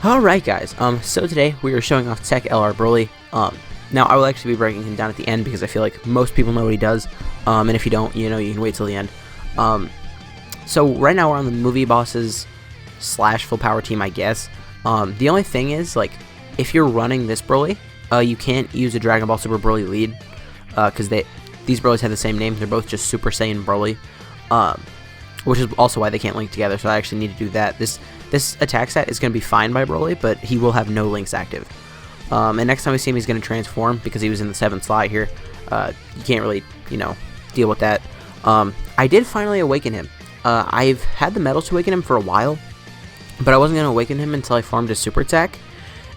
Alright guys, so today we are showing off Tech LR Broly. Now I will actually be breaking him down at the end because I feel like most people know what he does, and if you don't, you can wait till the end. So right now we're on the movie bosses / full power team, I guess. The only thing is, like, if you're running this Broly, you can't use a Dragon Ball Super Broly lead, because these Broly's have the same name. They're both just Super Saiyan Broly, which is also why they can't link together, so I actually need to do that. This attack set is going to be fine by Broly, but he will have no links active. And next time we see him, he's going to transform because he was in the 7th slot here. You can't really, deal with that. I did finally awaken him. I've had the medals to awaken him for a while, but I wasn't going to awaken him until I farmed his super attack.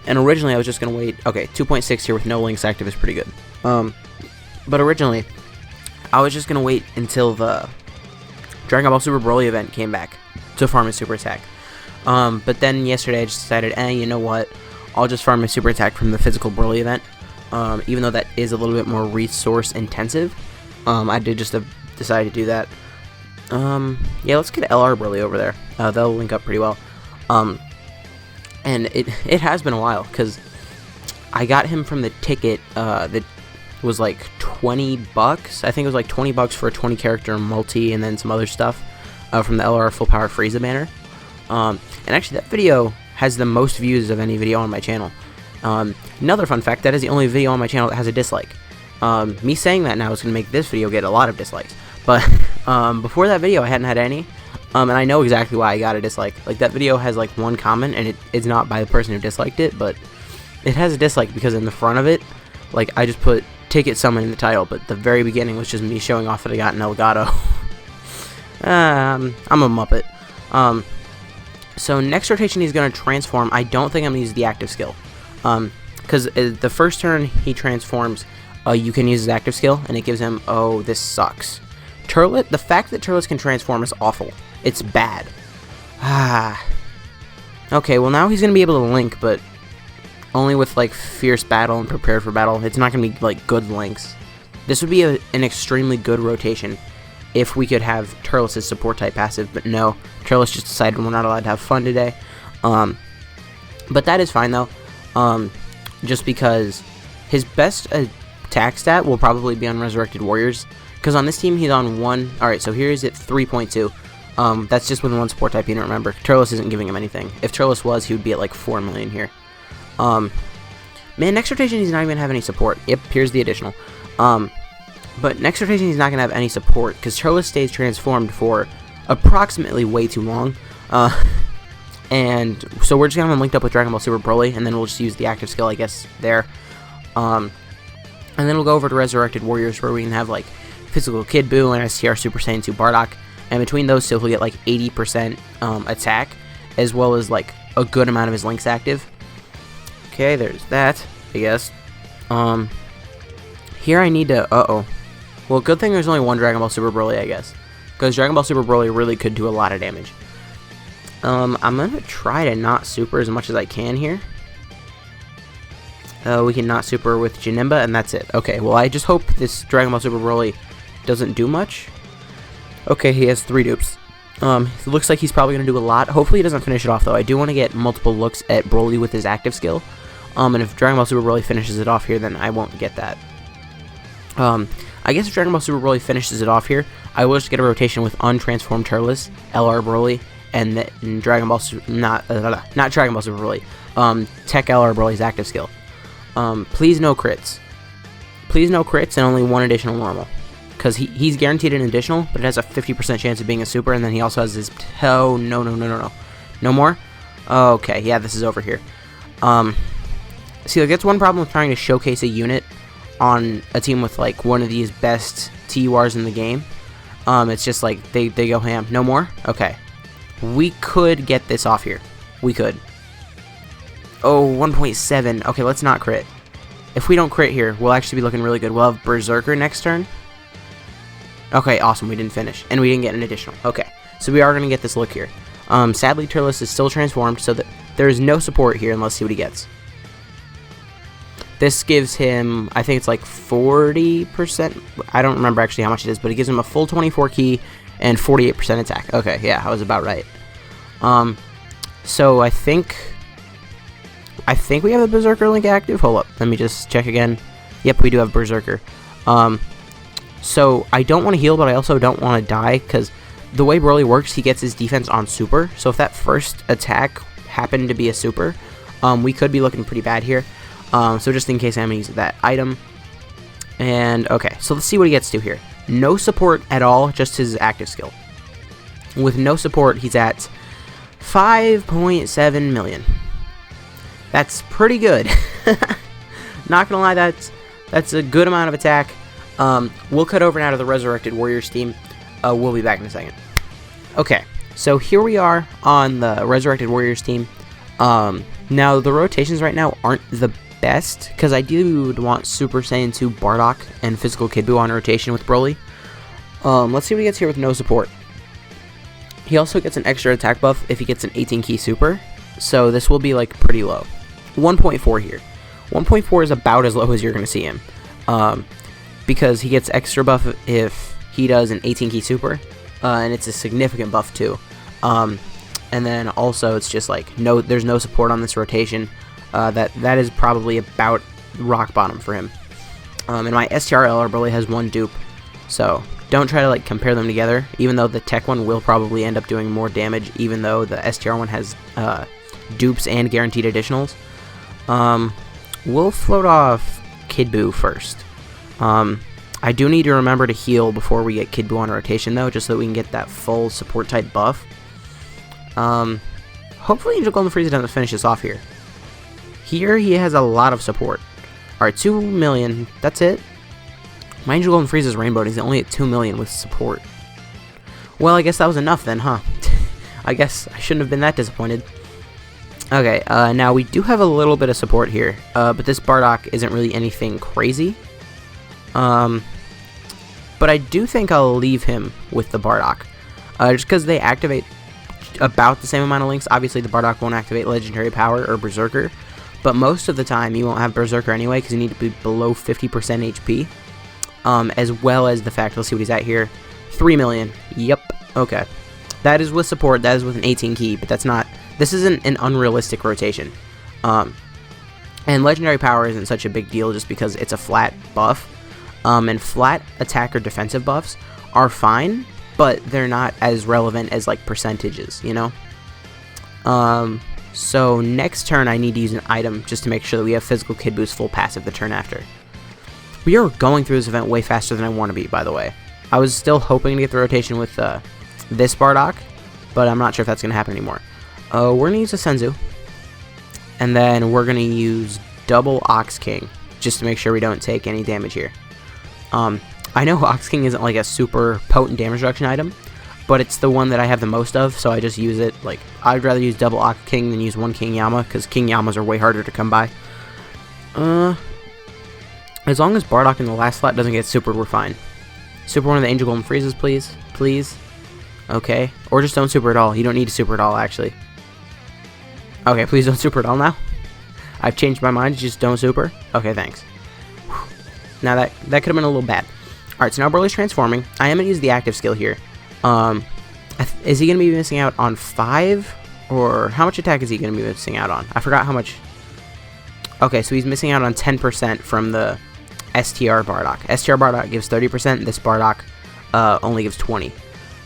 And originally I was just going to wait. Okay, 2.6 here with no links active is pretty good. But originally I was just going to wait until the Dragon Ball Super Broly event came back to farm his super attack. But then yesterday I just decided, you know what, I'll just farm my super attack from the physical Broly event, even though that is a little bit more resource intensive. I did just decide to do that. Yeah, let's get LR Broly over there. They'll link up pretty well. And it has been a while, because I got him from the ticket that was like $20. I think it was like $20 for a 20 character multi and then some other stuff from the LR Full Power Frieza banner. And actually that video has the most views of any video on my channel. Another fun fact, that is the only video on my channel that has a dislike. Me saying that now is going to make this video get a lot of dislikes. But before that video I hadn't had any. And I know exactly why I got a dislike. Like, that video has like one comment, and it's not by the person who disliked it, but it has a dislike because in the front of it, like, I just put ticket summon in the title, but the very beginning was just me showing off that I got an Elgato. I'm a Muppet. So next rotation he's going to transform. I don't think I'm going to use the active skill. Because the first turn he transforms, you can use his active skill, and it gives him, oh, this sucks. Turlet, the fact that Turles can transform is awful. It's bad. Okay, well now he's going to be able to link, but only with, like, Fierce Battle and Prepared for Battle. It's not going to be, like, good links. This would be an extremely good rotation if we could have Turles' support type passive, but no. Turles just decided we're not allowed to have fun today. But that is fine, though. Just because his best attack stat will probably be on Resurrected Warriors. Because on this team, he's on 1. Alright, so here he's at 3.2. That's just with one support type, you don't remember. Turles isn't giving him anything. If Turles was, he would be at like 4 million here. Man, next rotation he's not even going to have any support. Yep, here's the additional. But next rotation he's not going to have any support, because Turles stays transformed for approximately way too long. And so we're just going to have him linked up with Dragon Ball Super Broly, and then we'll just use the active skill, I guess, there. And then we'll go over to Resurrected Warriors, where we can have, like, Physical Kid Buu and STR Super Saiyan 2 Bardock. And between those two, he'll get, like, 80% attack, as well as, like, a good amount of his links active. Okay, there's that, I guess. Here I need to... Well, good thing there's only one Dragon Ball Super Broly, I guess. Because Dragon Ball Super Broly really could do a lot of damage. I'm going to try to not super as much as I can here. We can not super with Janemba, and that's it. Okay, well, I just hope this Dragon Ball Super Broly doesn't do much. Okay, he has 3 dupes. It looks like he's probably going to do a lot. Hopefully he doesn't finish it off, though. I do want to get multiple looks at Broly with his active skill. And if Dragon Ball Super Broly finishes it off here, then I won't get that. I guess if Dragon Ball Super Broly finishes it off here, I will just get a rotation with untransformed Turles, LR Broly, and then Dragon Ball not Dragon Ball Super Broly, Tech LR Broly's active skill. Please no crits. Please no crits and only one additional normal. Because he's guaranteed an additional, but it has a 50% chance of being a super, and then he also has his... Oh, no. No more? Okay, yeah, this is over here. See, like, that's one problem with trying to showcase a unit on a team with, like, one of these best TURs in the game. It's just, like, they go ham. No more? Okay. We could get this off here. We could. Oh, 1.7. Okay, let's not crit. If we don't crit here, we'll actually be looking really good. We'll have Berserker next turn. Okay, awesome. We didn't finish. And we didn't get an additional. Okay, so we are going to get this look here. Sadly, Turles is still transformed, so that there is no support here, and let's see what he gets. This gives him, I think it's like 40%. I don't remember actually how much it is, but it gives him a full 24 key and 48% attack. Okay, yeah, I was about right. So I think I think we have the Berserker link active. Hold up, let me just check again. Yep, we do have Berserker. So I don't want to heal, but I also don't want to die, because the way Broly works, he gets his defense on super. So if that first attack happened to be a super, we could be looking pretty bad here. So just in case I'm going to use that item. And okay, so let's see what he gets to here. No support at all, just his active skill. With no support, he's at 5.7 million. That's pretty good. Not gonna lie, that's a good amount of attack. We'll cut over now to the Resurrected Warriors team. We'll be back in a second. Okay, so here we are on the Resurrected Warriors team. Now the rotations right now aren't the best, because ideally we would want Super Saiyan 2 Bardock and Physical Kid Buu on rotation with Broly. Let's see what he gets here with no support. He also gets an extra attack buff if he gets an 18 key super, so this will be like pretty low. 1.4 here. 1.4 is about as low as you're going to see him, because he gets extra buff if he does an 18 key super, and it's a significant buff too. And then also it's just like there's no support on this rotation. That is probably about rock bottom for him. And my STR LR Broly has one dupe, so don't try to like compare them together, even though the tech one will probably end up doing more damage, even though the STR one has dupes and guaranteed additionals. We'll float off Kid Buu first. I do need to remember to heal before we get Kid Buu on rotation though, just so that we can get that full support type buff. Hopefully Angel Golden Frieza doesn't finish this off here. Here he has a lot of support. Alright, 2 million, that's it. My Angel Golden Frieza's rainbow, and he's only at 2 million with support. Well, I guess that was enough then, huh? I guess I shouldn't have been that disappointed. Okay, now we do have a little bit of support here, but this Bardock isn't really anything crazy. But I do think I'll leave him with the Bardock, just because they activate about the same amount of links. Obviously, the Bardock won't activate Legendary Power or Berserker, but most of the time you won't have Berserker anyway, because you need to be below 50% HP. As well as the fact, let's see what he's at here, 3 million, yep, okay. That is with support, that is with an 18 key, but that's not, this isn't an unrealistic rotation. And Legendary Power isn't such a big deal just because it's a flat buff, and flat attack or defensive buffs are fine, but they're not as relevant as like percentages, you know? So next turn I need to use an item just to make sure that we have Physical Kid Buu's full passive the turn after. We are going through this event way faster than I want to be, by the way. I was still hoping to get the rotation with this Bardock, but I'm not sure if that's going to happen anymore. We're going to use a Senzu, and then we're going to use double Ox King, just to make sure we don't take any damage here. I know Ox King isn't like a super potent damage reduction item, but it's the one that I have the most of, so I just use it. Like, I'd rather use double Ox King than use one King Yama, because King Yamas are way harder to come by. As long as Bardock in the last slot doesn't get super, we're fine. Super one of the Angel Golden Friezas, please. Please. Okay. Or just don't super at all. You don't need to super at all, actually. Okay, please don't super at all now. I've changed my mind. Just don't super. Okay, thanks. Whew. Now that could have been a little bad. Alright, so now Broly's transforming. I am going to use the active skill here. Is he going to be missing out on 5? Or how much attack is he going to be missing out on? I forgot how much. Okay, so he's missing out on 10% from the STR Bardock. STR Bardock gives 30%, this Bardock only gives 20%.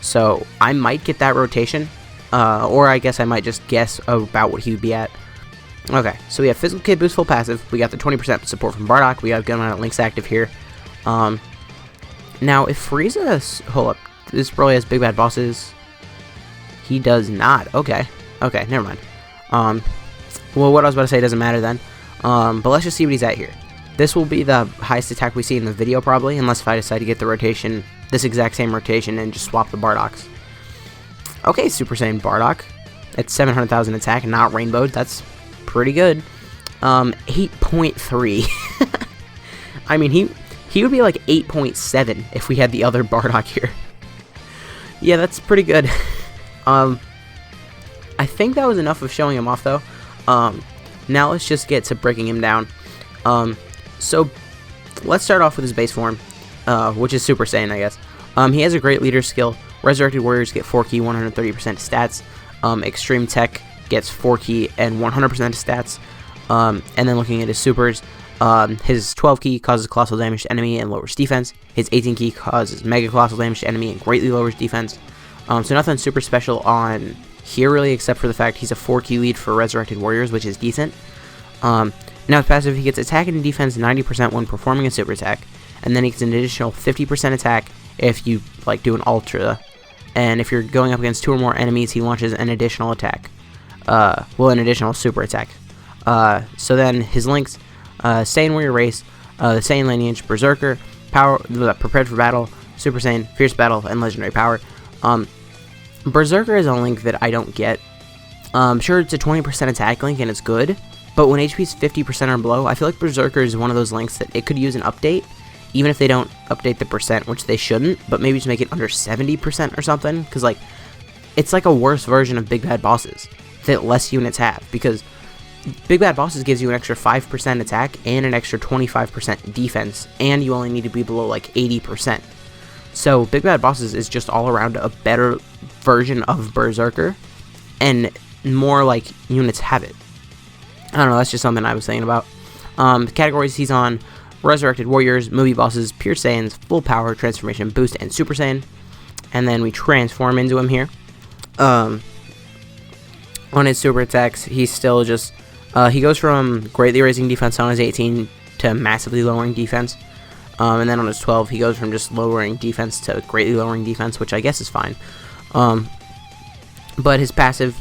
So I might get that rotation, or I guess I might just guess about what he would be at. Okay, so we have Physical Kid Buu's full passive, we got the 20% support from Bardock, we got a good amount of links active here. Now if Frieza, hold up, this Broly has big bad bosses. He does not. Okay, never mind. Well, what I was about to say doesn't matter then. But let's just see what he's at here. This will be the highest attack we see in the video probably, unless if I decide to get the rotation, this exact same rotation, and just swap the Bardocks. Okay, Super Saiyan Bardock. It's 700,000 attack, not rainbowed. That's pretty good. 8.3. I mean, he would be like 8.7 if we had the other Bardock here. Yeah, that's pretty good. I think that was enough of showing him off though. Now let's just get to breaking him down. So let's start off with his base form, which is Super Saiyan, I guess. He has a great leader skill. Resurrected Warriors get 4 key, 130% stats. Extreme Tech gets 4 key and 100% stats. And then looking at his supers, his 12 key causes colossal damage to enemy and lowers defense. His 18 key causes mega colossal damage to enemy and greatly lowers defense. So nothing super special on here really, except for the fact he's a 4 key lead for Resurrected Warriors, which is decent. Now his passive, he gets attack and defense 90% when performing a super attack, and then he gets an additional 50% attack if you like do an ultra, and if you're going up against 2 or more enemies, he launches an additional attack. An additional super attack. So then his links, Saiyan Warrior Race, the Saiyan Lineage, Berserker, Power, Prepared for Battle, Super Saiyan, Fierce Battle, and Legendary Power. Berserker is a link that I don't get. Sure, it's a 20% attack link and it's good, but when HP is 50% or below, I feel like Berserker is one of those links that it could use an update, even if they don't update the percent, which they shouldn't, but maybe just make it under 70% or something, because like, it's like a worse version of Big Bad Bosses that less units have, because Big Bad Bosses gives you an extra 5% attack and an extra 25% defense, and you only need to be below like 80%. So Big Bad Bosses is just all around a better version of Berserker, and more like units have it. I don't know, that's just something I was thinking about. Categories he's on: Resurrected Warriors, Movie Bosses, Pure Saiyans, Full Power, Transformation Boost, and Super Saiyan. And then we transform into him here. On his super attacks, he's still just... he goes from greatly raising defense on his 18 to massively lowering defense. And then on his 12, he goes from just lowering defense to greatly lowering defense, which I guess is fine. But his passive,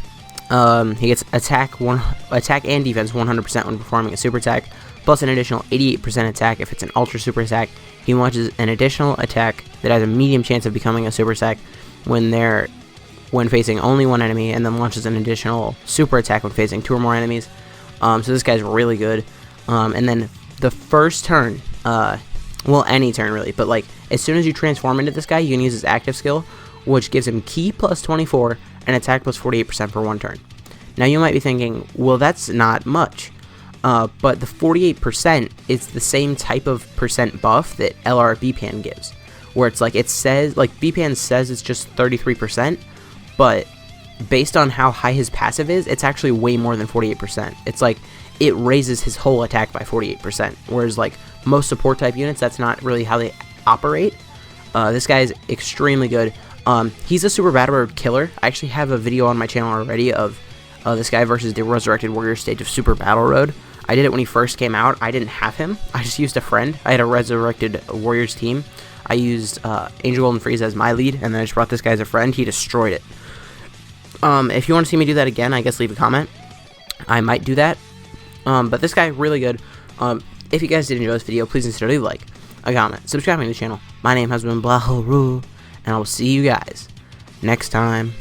he gets attack and defense 100% when performing a super attack, plus an additional 88% attack if it's an ultra super attack. He launches an additional attack that has a medium chance of becoming a super attack when facing only one enemy, and then launches an additional super attack when facing 2 or more enemies. So this guy's really good. And then the first turn, well, any turn really, but like as soon as you transform into this guy, you can use his active skill, which gives him ki plus 24 and attack plus 48% for 1 turn. Now you might be thinking, well, that's not much. But the 48% is the same type of percent buff that LR BPAN gives, where it's like, it says, like BPAN says it's just 33%, but based on how high his passive is, it's actually way more than 48%. It's like, it raises his whole attack by 48%, whereas like most support type units, that's not really how they operate. This guy is extremely good. He's a super battle road killer. I actually have a video on my channel already of this guy versus the Resurrected Warrior stage of Super Battle Road. I did it when he first came out. I didn't have him. I just used a friend. I had a Resurrected Warriors team. I used Angel Golden Freeze as my lead, and then I just brought this guy as a friend. He destroyed it. If you want to see me do that again, I guess leave a comment. I might do that. But this guy, really good. If you guys did enjoy this video, please consider leave a like, a comment, subscribing to the channel. My name has been Blahoru, and I will see you guys next time.